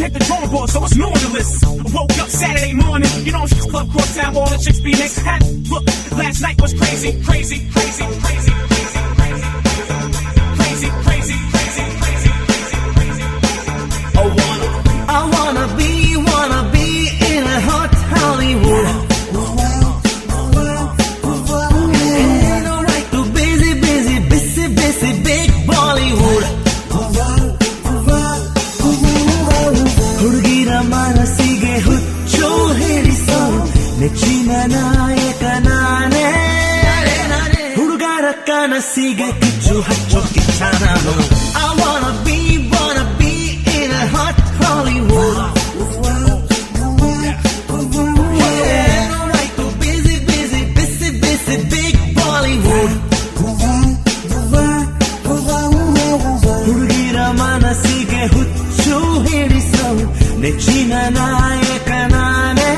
hit the drawing board, so it's new on the list. I woke up Saturday morning, you know, it's club, cross town, all the chicks be next. Had look, last night was crazy, crazy, crazy, crazy, crazy, crazy, crazy, crazy, crazy, crazy, crazy. I wanna be in a hot Hollywood. Ain't no right to busy, big Bollywood. ಹುಡುಗಿರ ಮನಸ್ಸಿಗೆ ಹುಚ್ಚು ಹಿಡಿಸೋ ನೆಚ್ಚಿನ ನಾಯಕ ನಾನೇ. ಹುಡುಗರ ಕನಸಿಗೆ ಕಿಚ್ಚು ಹಚ್ಚೋ ಕಿಚ್ಚ ನಾನು. I wanna be in a hot Hollywood. Ain't no right to busy, big Bollywood. ಹುಡುಗಿರ ಮನಸ್ಸಿಗೆ ಹುಚ್ಚು ಹಿಡಿಸೋ ನೆಚ್ಚಿನ ನಾಯಕ ನಾನೇ.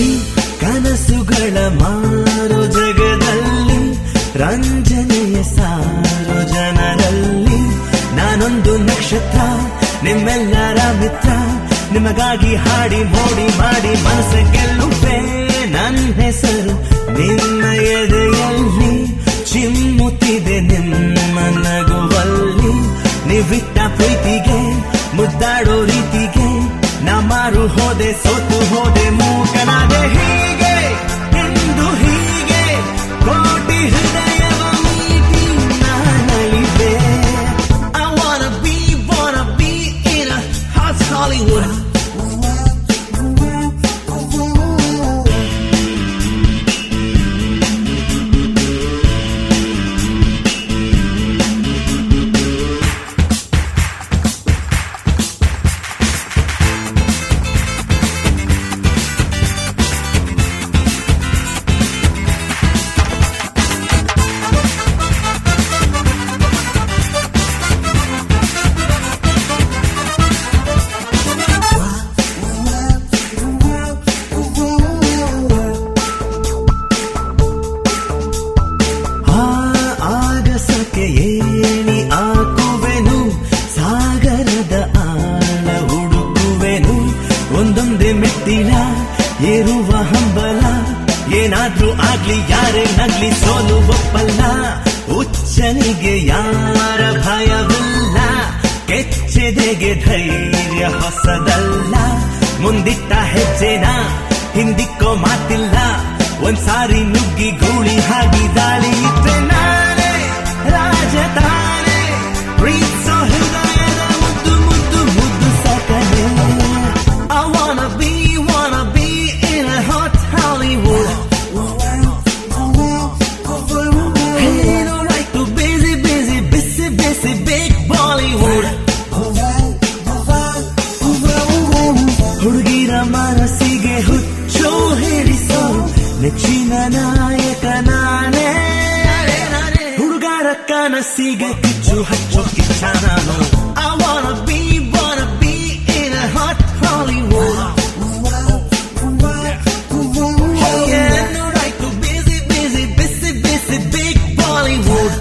ಈ ಕನಸುಗಳ ಮಾರು ಜಗದಲ್ಲಿ ರಂಜನೆಯ ಸಾರು ಜನರಲ್ಲಿ ನಾನೊಂದು ನಕ್ಷತ್ರ, ನಿಮ್ಮೆಲ್ಲರ ಮಿತ್ರ. ನಿಮಗಾಗಿ ಹಾಡಿ ಮೋಡಿ ಮಾಡಿ ಮನಸ್ಸು ಗೆಲ್ಲುವೆ. ನನ್ನ ಹೆಸರು ನಿಮ್ಮ ಎದೆಯಲ್ಲಿ ಚಿಮ್ಮುತ್ತಿದೆ ನಿಮ್ಮ ನಗುವಲ್ಲಿ. ನೀವಿಟ್ಟ ಪ್ರೀತಿಗೆ ಮುದ್ದಾಡೋ ರೀತಿಗೆ ನಾ ಮಾರು ಹೋದೆ, ಸೋತು ಹೋದೆ, ಮೂಕನಾದೆ. ಹೀಗೆ ಎಂದು ಹೀಗೆ ಕೋಟಿ ಹೃದಯವ ಮೀಟಿ ನಾನಲಿವೆ. I wanna be in a hot Hollywood. ಏಣಿ ಹಾಕುವೆನು, ಸಾಗರದ ಆಳ ಹುಡುಕುವೆನು. ಒಂದೊಂದೇ ಮೆಟ್ಟಿಲ ಏರುವ ಹಂಬಲ, ಏನಾದ್ರೂ ಆಗ್ಲಿ ಯಾರೇ ನಗ್ಲಿ ಸೋಲು ಒಪ್ಪಲ್ಲ. ಹುಚ್ಚನಿಗೆ ಯಾರ ಭಯವಿಲ್ಲ, ಕೆಚ್ಚೆದೆಗೆ ಧೈರ್ಯ ಹೊಸದಲ್ಲ. ಮುಂದಿಟ್ಟ ಹೆಜ್ಜೆನ ಹಿಂದಿಕ್ಕೋ ಮಾತಿಲ್ಲ, ಒಂದ್ಸಾರಿ ನುಗ್ಗಿ ಗೂಳಿ ಹಾಗಿ ದಾಳಿ ಇದ್ರೆ ನಾನೇ ರಾಜತಾನೆ. ಪ್ರೀತ್ಸೋ ಹೃದಯದ ಮುದ್ದು ಮುದ್ದು ಮುದ್ದು ಸಕನೆ. I wanna be in a hot Hollywood. Ain't no right to busy, big Bollywood. ಹುಡುಗಿರ ಮನಸ್ಸಿಗೆ ಹುಚ್ಚು ಹಿಡಿಸೋ ನೆಚ್ಚಿನ ನಾಯಕ ನಾನೇ. ಹುಡುಗರ ಕನಸಿಗೆ ಕಿಚ್ಚು ಹಚ್ಚೋ ಕಿಚ್ಚ ನಾನು. I wanna be in a hot Hollywood. Ain't no right to busy, big Bollywood.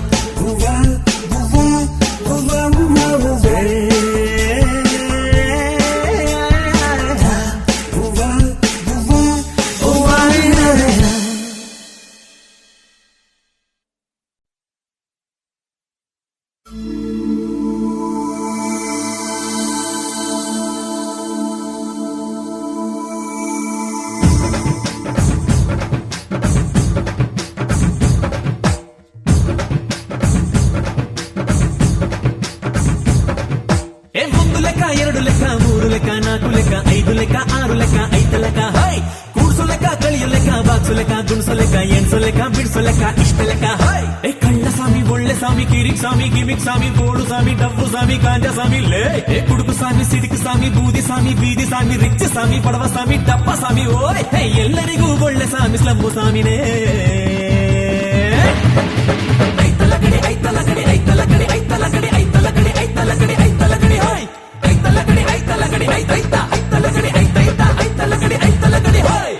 ಎರಡು ಲೆಕ್ಕ, ಮೂರು ಲೆಕ್ಕ, ನಾಲ್ಕು ಲೆಕ್ಕ, ಐದು ಲೆಕ್ಕ, ಆರು ಲೆಕ್ಕ, ಐದು ಲೆಕ್ಕ. ಹೈ ಕೂಡ್ಸು ಲೆಕ್ಕ, ಕಳಿಯು ಲೆಕ್ಕ, ಬಾಕ್ಸು ಲೆಕ್ಕ, ಗುಣಸು ಲೆಕ್ಕ, ಎಣ್ಸು ಲೆಕ್ಕ, ಬಿಡ್ಸು ಲೆಕ್ಕ, ಇಷ್ಟ ಲೆಕ್ಕ. ಹೈ ಕಳ್ಳ ಸ್ವಾಮಿ ಒಳ್ಳೆ ఒళ్ళె సామి కిరిక్ సామి గిమిక్ సామి గోడు సామి డబ్బు సామి కాంజా సామి లే ఏ కుడుకు సామి ಸಿಡಿಕ್ ಸಾಮಿ ಬೂದಿ ಸಾಮಿ ಬೀದಿ ಸಾಮಿ ರಿಚ್ ಸಾಮಿ ಪಡವ ಸಾಮಿ ಡಪ್ಪ ಸಾಮಿ ಓಯ್ ಎಲ್ಲರಿಗೂ ಒಳ್ಳೆ ಸಾಮಿ ಸ್ಲಮ್ಮು ಸಾಮಿನೇ ಐತಲ ಕಡೆ ಐತಲ ಕಡೆ ಐತಲ ಕಡೆ ಐತಲ ಕಡೆ ಐತಲ ಕಡೆ ಐತಲ ಕಡೆ ಐತಲ ಕಡೆ ಹೋಯ್ ಐತಲ ಕಡೆ ಐತಲ ಕಡೆ ಐತೈತ ಐತಲ ಕಡೆ ಐತೈತ ಐತಲ ಕಡೆ ಐತಲ ಕಡೆ ಹೋಯ್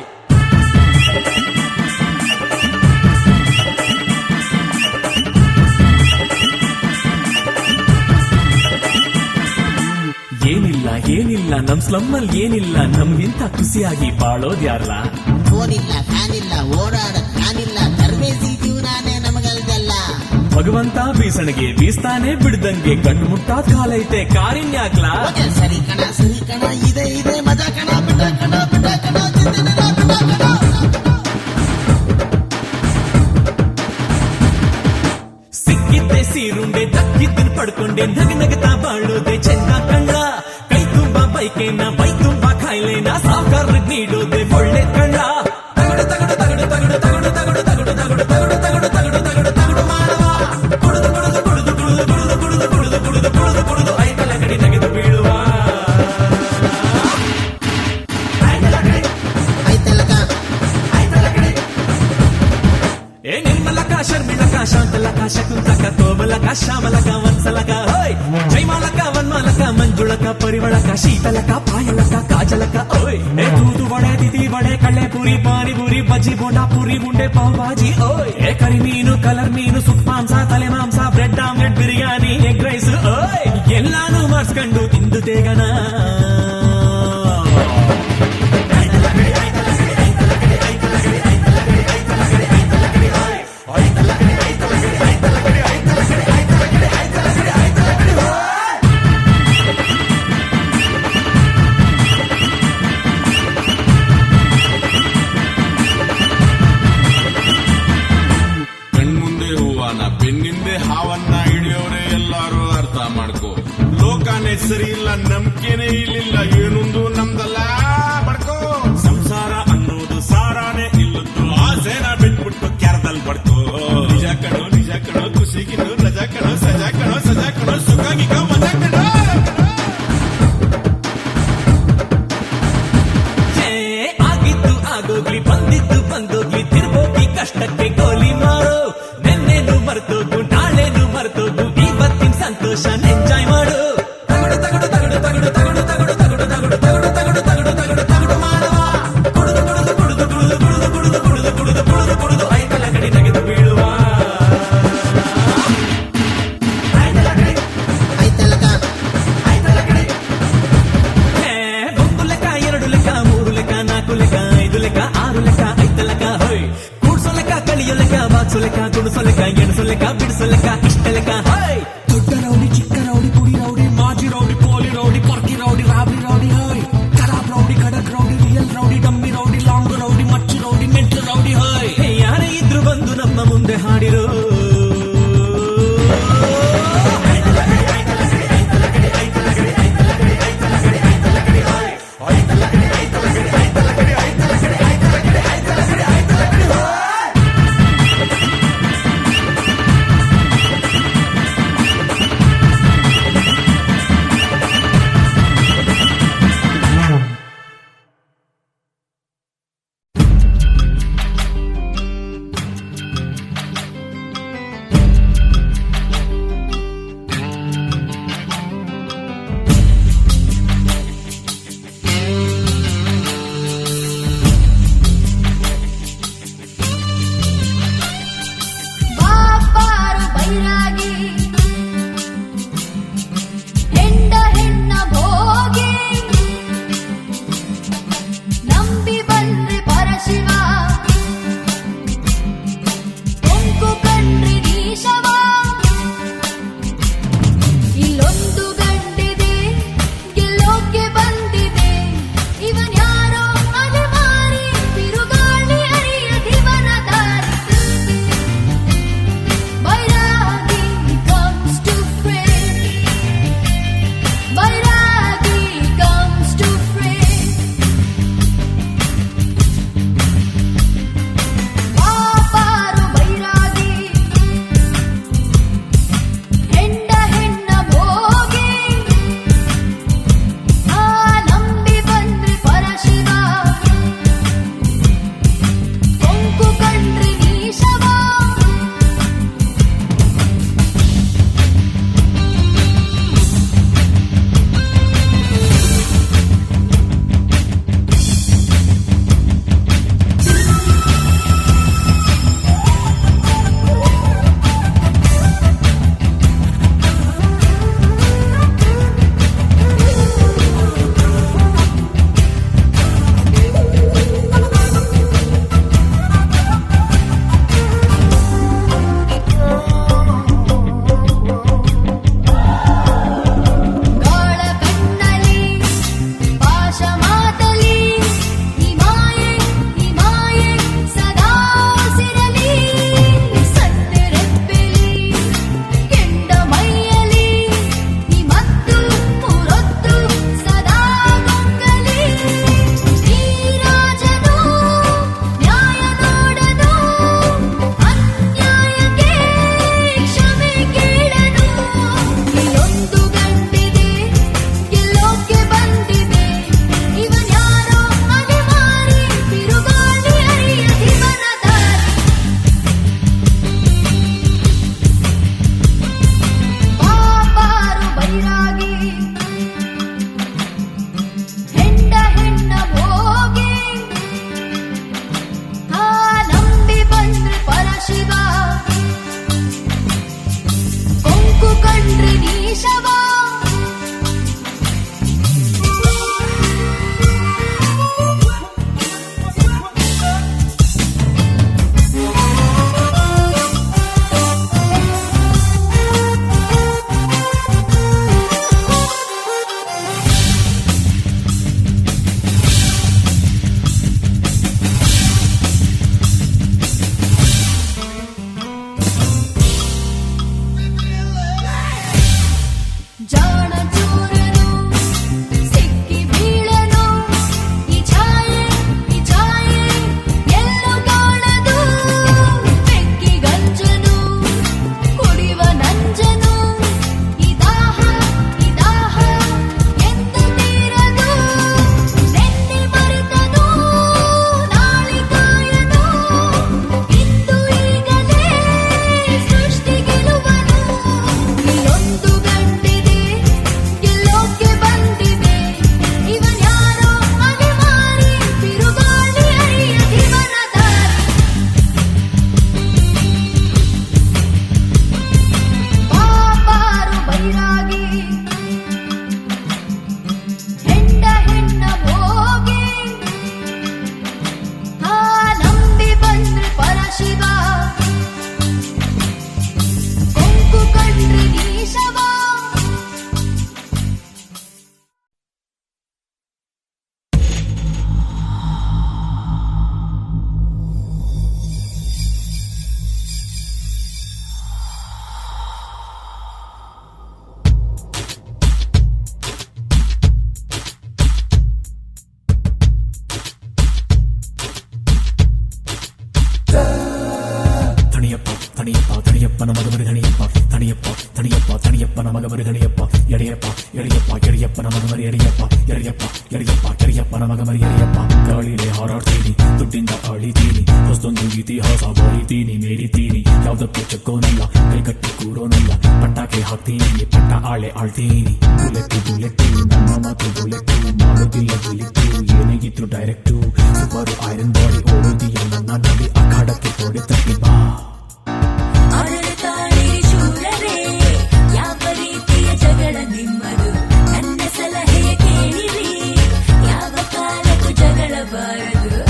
ಏನಿಲ್ಲ ಏನಿಲ್ಲ ನಮ್ ಸ್ಲಮ್ಮಲ್ ಏನಿಲ್ಲ ನಮ್ಗಿಂತ ಖುಷಿಯಾಗಿ ಬಾಳೋದ್ಯಾರ್ಲ ಫೋನ್ ಇಲ್ಲ ಫ್ಯಾನ್ ಇಲ್ಲ ಓಡಾಡಕ್ ಫ್ಯಾನಿಲ್ಲ ತರಬೇತಿ ಜೀವನಾನೇ ನಮಗಲ್ದಲ್ಲ ಭಗವಂತ ಬೀಸಣಿಗೆ ಬೀಸ್ತಾನೆ ಬಿಡ್ದಂಗೆ ಗಂಡು ಮುಟ್ಟಾದ ಕಾಲೈತೆ ಕಾರಿನ್ಯಾಕ್ಲಾ ಸರಿ ಕಣ ಇದೆ ಇದೆ ಮಜಾ ಕಣ ಬಿಡ ಕಣ ಬಿಡ ಕಣ ಜಿಂದಗಿನ ಬಿಡ ಕಣ ಸಿಕ್ಕಿದ್ದೆ ಸೀರುಂಡೆ ದಕ್ಕಿದ್ದನ್ ಪಡ್ಕೊಂಡೆ ನಗನಗತಾ ಬಾಳೋದೆ ಚೆಂದ ಕಣ್ಣ ಕೈ ತುಂಬಾ ಬೈಕೇನ ಬೈ ತುಂಬಾ ಕಾಯಿಲೆನ ಸಾವುಕಾರ ನೀಡೋದೆ ಒಳ್ಳೆ ಕಣ್ಣ ತಗಡು ತಗಡು ತಗಡು ತಗಡು ತಗಡು ತಗಡು ತಗಡು ತಗಡು ತಗಡು ತಗಡು ತಗಡು ತಗಡು ತಗಡು ಮಾಡುವ ಕುಡಿದು ಕುಡಿದು ಕುಡಿದು ಕುಡಿದು ಕುಡಿದು ಕುಡಿದು ಕುಡಿದು ಕುಡಿದು ಕುಡಿದು ಕುಡಿದು ಐತಲ ಕಡೆ ತೆಗೆದು ಬೀಳುವ ಏ ನಿರ್ಮಲಕ ಶರ್ಮಿಳಕ ಶಾಂತಲಕ ಶಕುಂತಕ ತೋಮಲಕ ಶ್ಯಾಮಲಕ ವತ್ಸಲಕ ಓಯ್ ಜೈಮಾಲಕ ವನ್ಮಾಲಕ ಮಂಜುಳಕ ಪರಿಮಳಕ ಶೀತಲಕ ಪಾಯಲಕ ಕಾಜಲಕ ಓಯ್ ಏ ದೂದು ವಡೆ ತಿಥಿ ವಡೆ ಕಳ್ಳೆ ಪುರಿ ಪಾನಿಪುರಿ ಬಜ್ಜಿ ಬೋಂಡಾ ಪುರಿ ಉಂಡೆ ಪಾವ್ ಭಾಜಿ ಓಯ್ ಏ ಕರಿ ಮೀನು ಕಲರ್ ಮೀನು ಸುಕ್ ಮಾಂಸ ತಲೆ ಮಾಂಸ bread omelette biryani egg rice ಓಯ್ ಎಲ್ಲಾನು ಮಾಡಿಸ್ಕೊಂಡು ತಿಂದು ತೇಗನ ಕಣ್ಮುಂದೆ ಹೂವನ ಬೆನ್ನಿಂದೆ ಹಾವನ್ನ ಹಿಡಿಯೋರೆ ಎಲ್ಲಾರು ಅರ್ಥ ಮಾಡ್ಕೋ ಲೋಕನೇ ಸರಿ ಇಲ್ಲ ನಂಬಿಕೆನೇ ಇಲ್ಲಿಲ್ಲ ಏನೊಂದು ನಮ್ದಲ್ಲ ಬಡ್ಕೋ ಸಂಸಾರ ಅನ್ನೋದು ಸಾರಾನೇ ಇಲ್ಲದ್ದು ಆಸೆನ ಬಿಟ್ಬಿಟ್ಟು ಕ್ಯಾರದಲ್ಲಿ ಬಡ್ಕೋ ನಿಜ ಕಣೋ ಖುಷಿಗಿನ್ನು ರಜಾ ಕಣೋ ಸಜಾ ಕಣೋ ಸುಖಾಗಿಗ ಮಜಾ ಕಣೋ ಆಗಿದ್ದು ಆಗೋಗ್ಲಿ ಬಂದಿದ್ದು ಬಂದೋಗ್ಲಿ ತಿರ್ಬೋಗಿ ಕಷ್ಟಕ್ಕೆ ಗೋಲಿ ಮಾಡು ನೆನ್ನೆನು ಮರ್ತೋಗು ನಾಳೆನು ಮರ್ತೋಗು ಇವತ್ತಿನ ಸಂತೋಷ ಎಂಜಾಯ್ ಮಾಡು ತಗಡು ತಗಡು ತಗಡು ತಗಡು ತಗಡು ತಗಡು ತಗಡು ತಗಡು ತಗಡು ತಗಡು ತಗಡು ತಗಡು ತಗಡು ಮಾಡುವ ಕುಡಿದು ಕುಡಿದು ಕುಡಿದು ಕುಡಿದು ಕುಡಿದು ಕುಡಿದು ಕುಡಿದು ಕುಡಿದು ಕುಡಿದು ಕುಡಿದು ಐತಲ ಕಡೆ ತೆಗೆದು ಬೀಳುವ ಒಂದು ಲೆಕ್ಕ ಎರಡು ಲೆಕ್ಕ ಮೂರು ಲೆಕ್ಕ ನಾಲ್ಕು ಲೆಕ್ಕ ಐದು ಲೆಕ್ಕ ಆರು ಲೆಕ್ಕ ಐದು ಲೆಕ್ಕ ಹೊಯ್ ಕೂಡ್ಸೋ ಲೆಕ್ಕ ಕಳಿಯೋ ಲೆಕ್ಕ ಬಾಗ್ಸೋ ಲೆಕ್ಕ ಗುಡಿಸೋ ಲೆಕ್ಕ ಎಣಸೋ ಲೆಕ್ಕ ಬಿಡಿಸೋ ಲೆಕ್ಕ ಇಷ್ಟ ಲೆಕ್ಕ ಹೊಯ್ ದೊಡ್ಡ ರೌಡಿ ಚಿಕ್ಕ ರೌಡಿ ಪುಡಿ ರೌಡಿ ಮಾಜಿ ರೌಡಿ ಪೋಲಿ ರೌಡಿ ಪರ್ಕಿ ರೌಡಿ ರಾಬರಿ ರೌಡಿ ಹೊಯ್ ಖರಾಬ್ ರೌಡಿ ಖಡಕ್ rowdy real rowdy dummy rowdy long rowdy ಮಚ್ಚು ರೌಡಿ ಮೆಂಟಲ್ ರೌಡಿ ಹೊಯ್ ಯಾರೇ ಇದ್ರು ಬಂದು ನಮ್ಮ ಮುಂದೆ ಹಾಡಿರೋ ತಣಿಯಪ್ಪ ತಣಿಯಪ್ಪನ ಮಗಮರಿ ತಣಿಯಪ್ಪ ತಣಿಯಪ್ಪ ತಣಿಯಪ್ಪ ತಣಿಯಪ್ಪನ ಮಗಮರಿ ತಣಿಯಪ್ಪ ಎಡೆಯಪ್ಪ ಎಡೆಯಪ್ಪ ಎಡೆಯಪ್ಪನ ಮಗಮರಿ ಎಡೆಯಪ್ಪ ಎಡೆಯಪ್ಪ ಎಡೆಯಪ್ಪ ಎಡೆಯಪ್ಪನ ಮಗಮರಿ ಎಡೆಯಪ್ಪ ಗಾಳಿಲೆ ಹಾರಾಡ್ತೀನಿ ದುಡ್ಡಿಂದ ಆಳಿತೀನಿ ಹೊಸದೊಂದು ಇತಿಹಾಸ ಬರೀತೀನಿ ಮೇರಿತೀನಿ ಯಾವ್ದಕ್ಕೂ ಚಕ್ಕೋನಲ್ಲ ಕೈಕಟ್ಟಿ ಕೂರೋನಲ್ಲ ಪಟಾಕಿ ಹಾಕ್ತೀನಿ ಪಟ್ಟ ಆಳೆ ಆಳ್ತೀನಿ ಬುಲೆಟ್ಟು ನಮ್ಮ ಮಾತು ಬುಲೆಟ್ಟು ಮಾಡೋದಿಲ್ಲ ಬುಲೆಟ್ಟು ಏನೇಗಿತ್ತು ಡೈರೆಕ್ಟು ಸೂಪರ್ ಐರನ್ ಬಾಡಿ ಓಡೋದಿಯ ನನ್ನ ನಡಿ ಅಖಾಡಕ್ಕೆ ತೋಡೆ ತಟ್ಟಿ ಬಾ ಶೂರರೇ ಯಾವ ರೀತಿಯ ಜಗಳ ನಿಮ್ಮದು ನನ್ನ ಸಲಹೆಯ ಕೇಳಿರಿ ಯಾವ ಕಾಲಕ್ಕೂ ಜಗಳ ಬಾರದು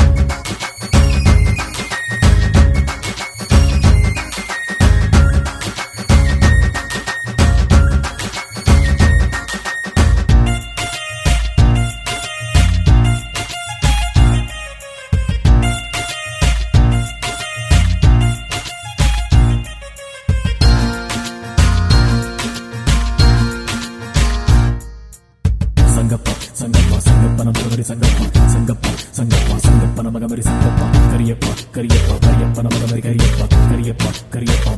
ಸಂಗಪ್ಪನ ಮಗಮರಿ ಸಂಗಪ್ಪನ ಮಗಮರಿ ಸಂಗಪ್ಪ ಕರಿಯಪ್ಪ ಕರಿಯಪ್ಪನ ಮಗಮರಿ ಕರಿಯಪ್ಪ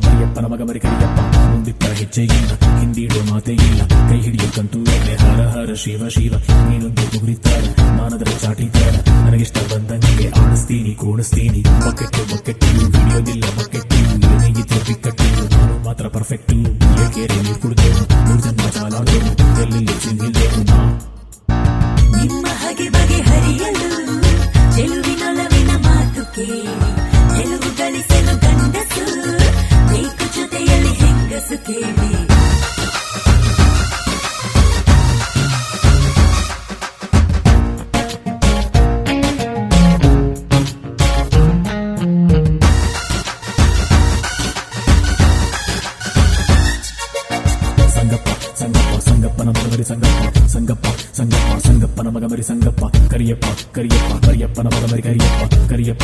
ಮರಿಯಪ್ಪನ ಮಗಮರಿ ಕರಿಯಪ್ಪ ಮುಂದಿಟ್ಟ ಹೆಜ್ಜೆ ಇಲ್ಲ ಹಿಂದಿಡೋ ಮಾತೆ ಇಲ್ಲ ಕೈ ಹಿಡಿಯಕ್ಕಂತೂ ಹರ ಹರ ಶಿವ ಶಿವ ನೀನೊಂದು ಮುಗುರಿತಾರ ನಾನದರ ಚಾಟಿತಾರ ನನಗಿಷ್ಟ ಬಂದಂಗೆ ಆಡಿಸ್ತೀನಿ ಕೂಡಿಸ್ತೀನಿ ಬಕೆಟ್ಟು ಹಿಡಿಯೋದಿಲ್ಲ ಬಕೆಟ್ಟು ಏನೇಗಿತ್ತು ಬಿಕ್ಕಟ್ಟು ನಾನು ಮಾತ್ರ ಪರ್ಫೆಕ್ಟು ಏಕೆರೆ ನೀರು ಕುಡಿದೆವು 3 ಜನ್ಮ ಚಾಲಾದೆವು ಎಲ್ಲಿ ಸಿಂಗಿಲ್ದೇವು ನಾ ನಿಮ್ಮ ಹಾಗೆ ಬಗೆ ಹರಿಯಲು ಚೆಲುವಿನೊಲವಿನ ಮಾತು ಕೇಳಿ ಗೆಲುವು ಗಳಿಸಲು ಗಂಡಸು ಬೇಕು ಜೊತೆಯಲ್ಲಿ ಹೆಂಗಸು ಕೇಳಿ ಸಂಗಪ್ಪನ ಮಗಮರಿ ಸಂಗಪ್ಪನ ಮಗಮರಿ ಸಂಗಪ್ಪ ಕರಿಯಪ್ಪ ಮರಿಯಪ್ಪನ ಮಗಮರಿ ಕರಿಯಪ್ಪ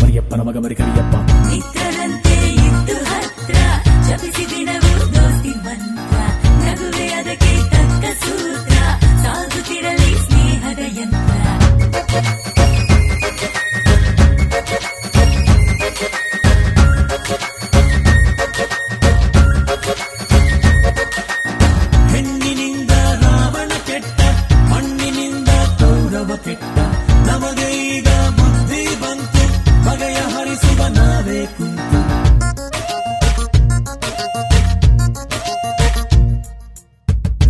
ಮರಿಯಪ್ಪನ ಮಗಮರಿ ಕರಿಯಪ್ಪ ಮಿತ್ರರಂತೆ ಇದ್ದು ಹತ್ರ ಜಪಿಸಿ ದಿನವೂ ದೋಸ್ತಿ ಮಂತ್ರ ನಗುವೆ ಅದಕ್ಕೆ ತಕ್ಕ ಸೂತ್ರ ಸಾಗುತ್ತಿರಲಿ ಸ್ನೇಹದ ಯಂತ್ರ ಹೆಣ್ಣಿನಿಂದ ರಾವಣ ಕೆಟ್ಟ ಮಣ್ಣಿನಿಂದ ಕೌರವ ಕೆಟ್ಟ ನಮಗೆ ಈಗ ಬುದ್ಧಿ ಬಂತು ಬಗೆಯ ಹರಿಸುವ ನಾವೇ ಕುಂತು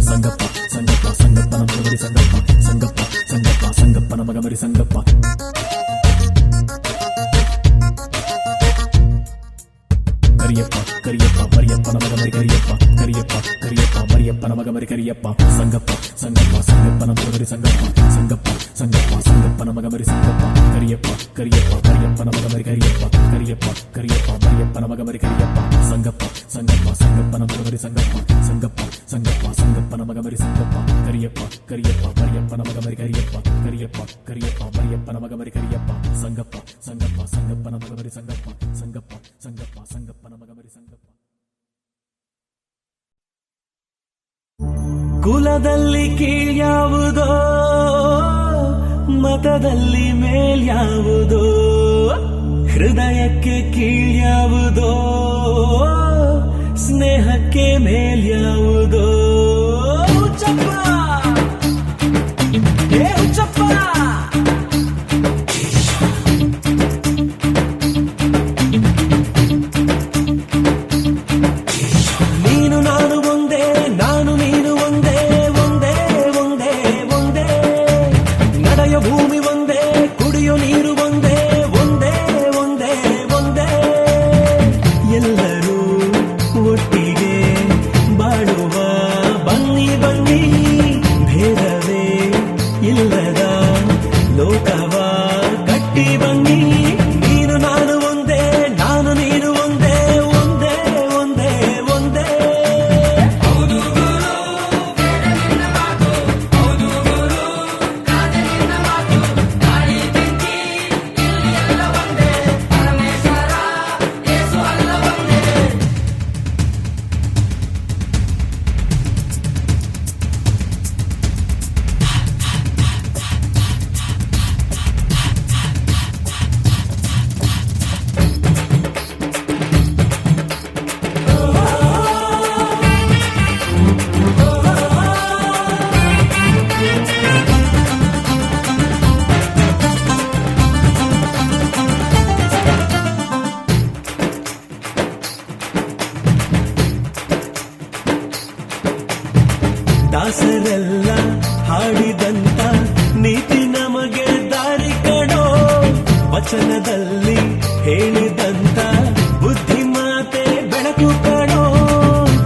ಸಂಗಪ್ಪನ ಮಗಮರಿ ಸಂಗಪ್ಪನ ಮಗಮರಿ ಸಂಗಪ್ಪ ಕರಿಯಪ್ಪ ಮರಿಯಪ್ಪನ ಮಗಮರಿ ಕರಿಯಪ್ಪ ಮರಿಯಪ್ಪನ ಮಗಮರಿ ಕರಿಯಪ್ಪ ಸಂಗಪ್ಪನ ಮಗಮರಿ ಸಂಗಪ್ಪನ ಮಗಮರಿ ಸಂಗಪ್ಪ ಕರಿಯಪ್ಪ ಮರಿಯಪ್ಪನ ಮಗಮರಿ ಕರಿಯಪ್ಪ ಮರಿಯಪ್ಪನ ಮಗಮರಿ ಕರಿಯಪ್ಪ ಸಂಗಪ್ಪನ ಮಗಮರಿ ಸಂಗಪ್ಪನ ಮಗಮರಿ ಸಂಗಪ್ಪ ಕರಿಯಪ್ಪ ಮರಿಯಪ್ಪನ ಮಗಮರಿ ಕರಿಯಪ್ಪ ಮರಿಯಪ್ಪನ ಮಗಮರಿ ಕರಿಯಪ್ಪ ಸಂಗಪ್ಪನ ಮಗಮರಿ ಸಂಗಪ್ಪನ ಮಗಮರಿ ಸಂಗಪ್ಪ ಕುಲದಲ್ಲಿ ಕೀಳ್ಯಾವುದೋ ಮತದಲ್ಲಿ ಮೇಲ್ಯಾವುದೋ ಹೃದಯಕ್ಕೆ ಕೀಳ್ಯಾವುದೋ ಸ್ನೇಹಕ್ಕೆ ಮೇಲ್ಯಾವುದೋ ಹುಚ್ಚಪ್ಪ ಏ ಹುಚ್ಚಪ್ಪ ನೀನು ನಾನು ಒಂದೇ ನಾನು ನೀನು ಒಂದೇ ಒಂದೇ ಒಂದೇ ಒಂದೇ ನಡೆಯೋ ಭೂಮಿ ಒಂದೇ ಕುಡಿಯೋ ನೀರು ಒಂದೇ ಒಂದೇ ಒಂದೇ ಒಂದೇ ಎಲ್ಲರೂ ಒಟ್ಟಿಗೆ ಬಾಳುವ ಬನ್ನಿ ಬನ್ನಿ ಭೇದವೇ ಇಲ್ಲದ ಲೋಕವ ಕಟ್ಟಿ ಬನ್ನಿ ನೀನು ನಾನು ಒಂದೇ ನಾನು ನೀನು ಒಂದೇ ಒಂದೇ ಒಂದೇ ಒಂದೇ ವಾಚನದಲ್ಲಿ ಹೇಳಿದಂತ ಬುದ್ಧಿ ಮಾತೆ ಬೆಳಕು ಕಾಣೋ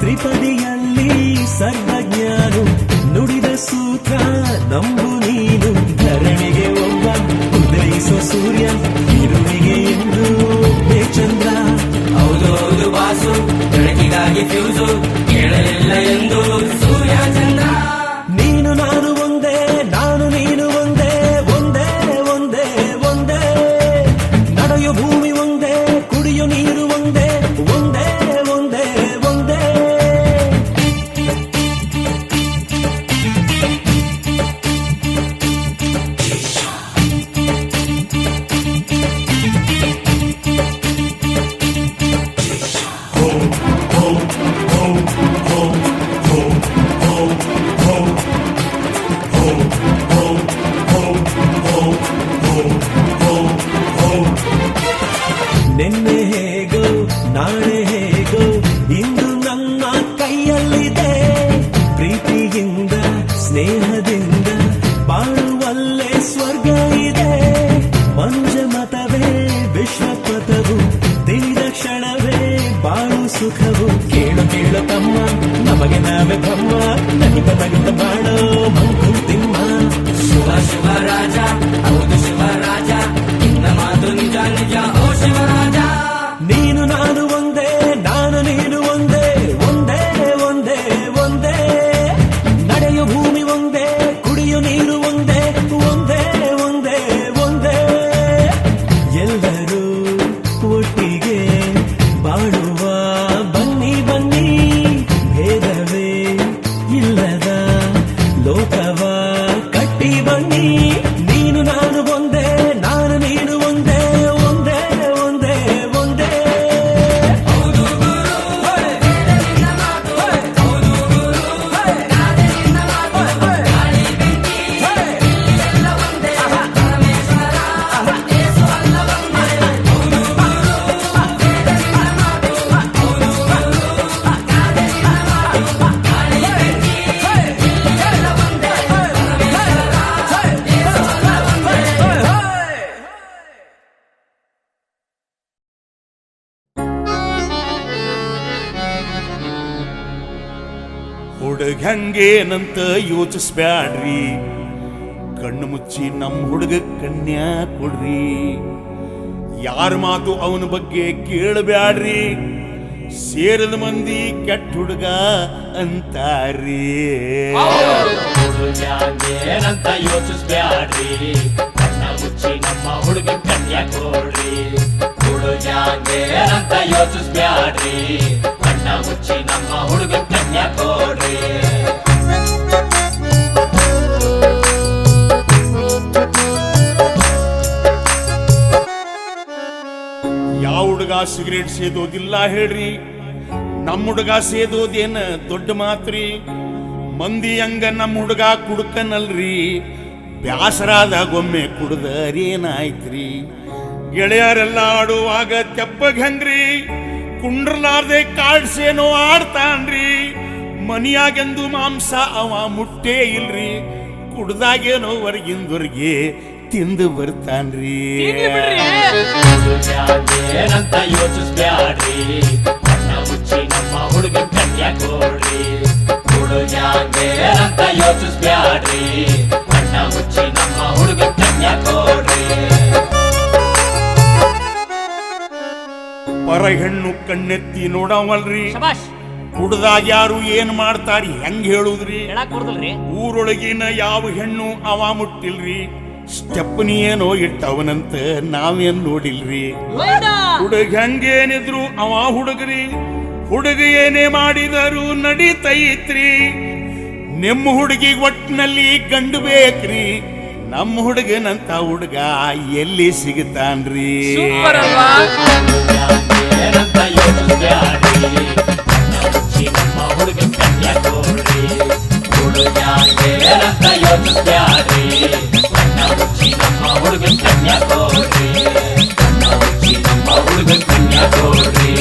ತ್ರಿಪದಿಯಲ್ಲಿ ಸರ್ವಜ್ಞಾನು ನುಡಿದ ಸೂತ್ರ ನಂಬು ನೀನು ಧರಣಿಗೆ ಒಬ್ಬ ಉದಯಿಸೋ ಸೂರ್ಯ ಇರುವಿಗೆ ಎಂದು ಚಂದ್ರ ಹೌದು ಹೌದು ಬಾಸು ಬೆಳಕಿಗಾಗಿ ಫ್ಯೂಸು ಕೇಳಲಿಲ್ಲ ಎಂದು ಸೂರ್ಯ ಚಂದ್ರ ನೀನು ನಾನು ಒಂದೇ ನಾನು ನೀನು ಒಂದೇ ಒಂದೇ ಒಂದೇ ಒಂದೇ ನಡೆಯೋ ಭೂಮಿ ಒಂದೇ ಕುಡಿಯೋ ನೀರು ಒಂದೇ ಒಂದೇ ಒಂದೇ ಒಂದೇ ನಿನ್ನೆ ಹೇಗೋ ನಾಳೆ ಹೇಗೋ ಇಂದು ನನ್ನ ಕೈಯಲ್ಲಿದೆ ಪ್ರೀತಿಯಿಂದ ಸ್ನೇಹದಿಂದ ಬಾಳುವಲ್ಲೇ ಸ್ವರ್ಗ ಇದೆ ಮಂಜ ಮತವೇ ವಿಶ್ವಪಥವು ತಿಳಿದ ಕ್ಷಣವೇ ಬಾಳು ಸುಖವು ಕೇಳು ಕೇಳು ತಮ್ಮ ನಮಗೆ ನಾವೇ ಬ್ರಹ್ಮ ನಗುತ್ತ ನಗುತ್ತ ಬಾಳೋ ಮಂಕುತಿಮ್ಮ ಶಿವ ಶಿವರಾಜ ಹೌದು ಶಿವರಾಜ ಇನ್ನ ಮಾತು ನಿಜ ನಿಜ ಓ ಶಿವರಾಜ ನೀನು ನಾನು ಒಂದೇ ನಾನು ನೀನು ಒಂದೇ ಒಂದೇ ಒಂದೇ ಒಂದೇ ನಡೆಯೋ ಭೂಮಿ ಒಂದೇ ಕುಡಿಯೋ ನೀರು ಒಂದೇ ಒಂದೇ ಒಂದೇ ಒಂದೇ ಎಲ್ಲರೂ ಒಟ್ಟಿಗೆ ಬಾಳುವ ಬನ್ನಿ ಬನ್ನಿ ಭೇದವೇ ಇಲ್ಲದ ಲೋಕವ ಕಟ್ಟಿ ಬನ್ನಿ ನೀನು ನಾನು ಒಂದೇ ನಾನು ನೀನು ಒಂದೇ ಒಂದೇ ಒಂದೇ ಒಂದೇ ಹೌದು ಗುರು ವೇದವಿನ ಮಾತು ಹೌದು ಗುರು ಗಾದೆಯಿಂದ ಮಾತು ಗಾಳಿ ಬೆಂಕಿ ಎಲ್ಲ ಒಂದೇ ಪರಮೇಶ್ವರ ಯೇಸು ಅಲ್ಲ ಒಂದೇ ಹೌದು ಗುರು ವೇದವಿನ ಮಾತು ಹೌದು ಗುರು ಗಾದೆಯಿಂದ ಮಾತು ಗಾಳಿ ಬೆಂಕಿ ಎಲ್ಲ ಒಂದೇ ಪರಮೇಶ್ವರ ಯೇಸು ಅಲ್ಲ ಒಂದೇ ಹುಡುಗಂಗೇನಂತ ಯೋಚಿಸ್ಬ್ಯಾಡ್ರಿ ಕಣ್ಣು ಮುಚ್ಚಿ ನಮ್ಮ ಹುಡುಗ ಕನ್ಯಾ ಕೊಡ್ರಿ ಯಾರ ಮಾತು ಅವನ ಬಗ್ಗೆ ಕೇಳಬ್ಯಾಡ್ರಿ ಸೇರದ ಮಂದಿ ಕೆಟ್ಟ ಹುಡುಗ ಅಂತಾರಿ ಏನಂತ ಯೋಚಿಸ್ಬ್ಯಾಡ್ರಿ ಕಣ್ಣ ಮುಚ್ಚಿ ನಮ್ಮ ಹುಡುಗ ಕನ್ಯಾ ಕೊಡ್ರಿ ಹುಡುಗ್ಯಾಂಗೇನಂತ ಯೋಚಿಸ್ಬ್ಯಾಡ್ರಿ ಕಣ್ಣ ಮುಚ್ಚಿ ನಮ್ಮ ಹುಡುಗ ಕನ್ಯಾ ಕೊಡ್ರಿ ಯಾವ ಹುಡುಗ ಸಿಗರೇಟ್ ಸೇದೋದಿಲ್ಲ ಹೇಳ್ರಿ ನಮ್ಮ ಹುಡುಗ ಸೇದೋದೇನ ದೊಡ್ಡ ಮಾತ್ರಿ ಮಂದಿ ಹಂಗ ನಮ್ಮ ಹುಡುಗ ಕುಡ್ಕನಲ್ರಿ ಬ್ಯಾಸರಾದಾಗೊಮ್ಮೆ ಕುಡ್ದರೇನಾಯ್ತ್ರಿ ಗೆಳೆಯರೆಲ್ಲ ಆಡುವಾಗ ತೆಪ್ಪಗ್ ಹೆಂಗ್ರಿ ಕುಂಡ್ರಲಾರ್ದೆ ಕಾಡ್ಸೇನೋ ಆಡ್ತಾನ್ರಿ ಮನಿಯಾಗೆಂದು ಮಾಂಸ ಅವ ಮುಟ್ಟೇ ಇಲ್ರಿ ಕುಡ್ದಾಗೇನೋ ಹೊರಗಿಂದವರ್ಗೆ ತಿಂದು ಬರ್ತಾನ್ರಿ ಏನಂತ ಯೋಚಿಸ್ಬ್ಯಾಡ್ರಿ ಕಣ್ಣ ಮುಚ್ಚಿ ನಮ್ಮ ಹುಡುಗ ಕನ್ಯಾ ಕೊಡ್ರಿ ಹುಡುಗ್ಯಾಂಗೇನಂತ ಯೋಚಿಸ್ಬ್ಯಾಡ್ರಿ ಕಣ್ಣ ಮುಚ್ಚಿ ನಮ್ಮ ಹುಡುಗ ಕನ್ಯಾ ಕೊಡ್ರಿ ಪರ ಹೆಣ್ಣು ಕಣ್ಣೆತ್ತಿ ನೋಡವಲ್ರಿ ಕುಡ್ದಾಗ ಯಾರು ಏನ್ ಮಾಡ್ತಾರಿ ಹೆಂಗ್ ಹೇಳುದ್ರಿ ಊರೊಳಗಿನ ಯಾವ ಹೆಣ್ಣು ಅವ ಮುಟ್ಟಿಲ್ರಿ ಸ್ಟೆಪ್ನಿ ಏನೋ ಇಟ್ಟವನಂತ ನಾವೇನ್ ನೋಡಿಲ್ರಿ ಹುಡುಗ ಹಂಗೇನಿದ್ರು ಅವ ಹುಡುಗ್ರಿ ಹುಡುಗ ಏನೇ ಮಾಡಿದರು ನಡೀತೈತ್ರಿ ನಿಮ್ಮ ಹುಡುಗಿ ಒಟ್ಟಿನಲ್ಲಿ ಗಂಡು ಬೇಕ್ರಿ ನಮ್ಮ ಹುಡುಗನಂತ ಹುಡುಗ ಎಲ್ಲಿ ಸಿಗುತ್ತಾನ್ರಿ ಏನಂತ ಯೋಚಿಸ್ಬ್ಯಾಡ್ರಿ ಕಣ್ಣ ಮುಚ್ಚಿ ನಮ್ಮ ಹುಡುಗ ಕನ್ಯಾ ಕೊಡ್ರಿ ಹುಡುಗ್ಯಾಂಗೇನಂತ ಯೋಚಿಸ್ಬ್ಯಾಡ್ರಿ ಕಣ್ಣ ಮುಚ್ಚಿ ನಮ್ಮ ಹುಡುಗ ಕನ್ಯಾ ಕೊಡ್ರಿ ಕಣ್ಣ ಮುಚ್ಚಿ ನಮ್ಮ ಹುಡುಗ ಕನ್ಯಾ ಕೊಡ್ರಿ